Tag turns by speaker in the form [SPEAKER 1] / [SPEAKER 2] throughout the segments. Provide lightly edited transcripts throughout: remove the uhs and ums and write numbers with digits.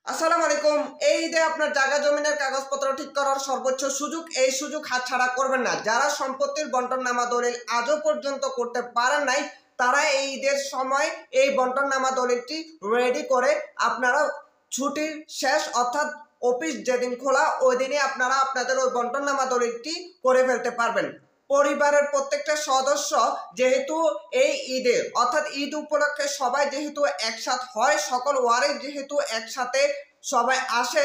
[SPEAKER 1] আসসালামু আলাইকুম। এই ঈদে আপনার জায়গা জমিনের কাগজপত্র ঠিক করার সর্বোচ্চ সুযোগ, এই সুযোগ হাতছাড়া করবেন না। যারা সম্পত্তির বন্টননামা দলিল আজও পর্যন্ত করতে পারেন নাই, তারা এই ঈদের সময় এই বন্টননামা দলিলটি রেডি করে আপনারা ছুটির শেষ অর্থাৎ অফিস যেদিন খোলা ওই দিনে আপনারা আপনাদের ওই বন্টননামা দলিলটি করে ফেলতে পারবেন। পরিবারের প্রত্যেকটা সদস্য যেহেতু এই ঈদে অর্থাৎ ঈদ উপলক্ষে সবাই যেহেতু একসাথ হয়, সকল ওয়ারিশ যেহেতু একসাথে সবাই আসে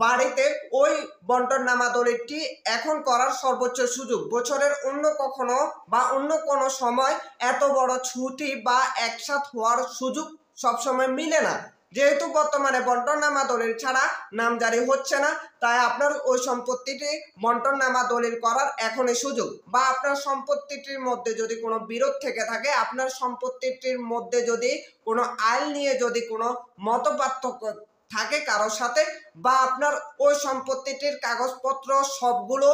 [SPEAKER 1] বাড়িতে, ওই বন্টননামা দলিলটি এখন করার সর্বোচ্চ সুযোগ। বছরের অন্য কখনো বা অন্য কোনো সময় এত বড় ছুটি বা একসাথ হওয়ার সুযোগ সবসময় মিলে না। যেহেতু বর্তমানে বন্টননামা দলিল ছাড়া নামজারি হচ্ছে না, তাই আপনার ওই সম্পত্তিটি বন্টননামা দলিল করার এখনই সুযোগ। বা আপনার সম্পত্তিটির মধ্যে যদি কোনো বিরোধ থেকে থাকে, আপনার সম্পত্তিটির মধ্যে যদি কোনো আইল নিয়ে যদি কোনো মতপার্থক্য থাকে কারোর সাথে, বা আপনার ওই সম্পত্তিটির কাগজপত্র সবগুলো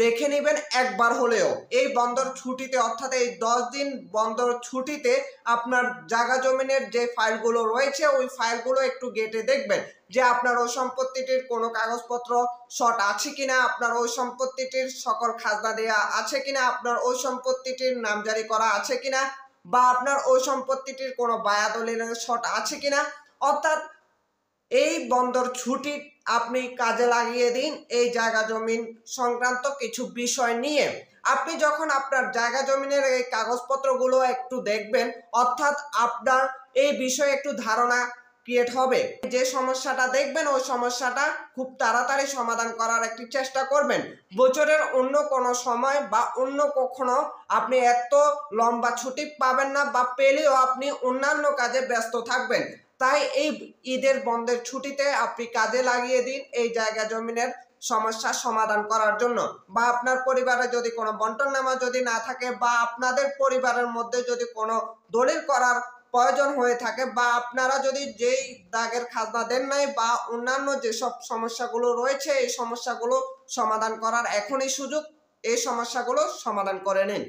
[SPEAKER 1] দেখে নেবেন একবার হলেও এই বন্দর ছুটিতে, অর্থাৎ এই 10 দিন বন্দর ছুটিতে আপনার জায়গা জমিনের যে ফাইলগুলো রয়েছে ওই ফাইলগুলো একটু ঘেঁটে দেখবেন যে আপনার ওই সম্পত্তিটির কোনো কাগজপত্র শর্ট আছে কিনা, আপনার ওই সম্পত্তিটির সকল খাজনা দেয়া আছে কিনা, আপনার ওই সম্পত্তিটির নামজারি করা আছে কিনা, বা আপনার ওই সম্পত্তিটির কোনো বায়া দলিলের শর্ট আছে কিনা। অর্থাৎ এই বন্দর ছুটি আপনি কাজে লাগিয়ে দিন এই জায়গা জমিন সংক্রান্ত কিছু বিষয় নিয়ে। আপনি যখন আপনার জায়গা জমিনের এই কাগজপত্রগুলো একটু দেখবেন, অর্থাৎ আপনার এই বিষয়ে একটু ধারণা ক্রিয়েট হবে। যে সমস্যাটা দেখবেন ওই সমস্যাটা খুব তাড়াতাড়ি সমাধান করার একটি চেষ্টা করবেন। বছরের অন্য কোনো সময় বা অন্য কখনো আপনি এত লম্বা ছুটি পাবেন না, বা পেলেও আপনি অন্যান্য কাজে ব্যস্ত থাকবেন। তাই এই ঈদের বন্ধের ছুটিতে আপনি কাজে লাগিয়ে দিন এই জায়গা জমিনের সমস্যার সমাধান করার জন্য। বা আপনার পরিবারে যদি কোনো বন্টননামা যদি না থাকে, বা আপনাদের পরিবারের মধ্যে যদি কোনো দলিল করার প্রয়োজন হয়ে থাকে, বা আপনারা যদি যেই দাগের খাজনা দেন নাই বা অন্যান্য যেসব সমস্যাগুলো রয়েছে এই সমস্যাগুলো সমাধান করার এখনই সুযোগ, এই সমস্যাগুলো সমাধান করে নিন।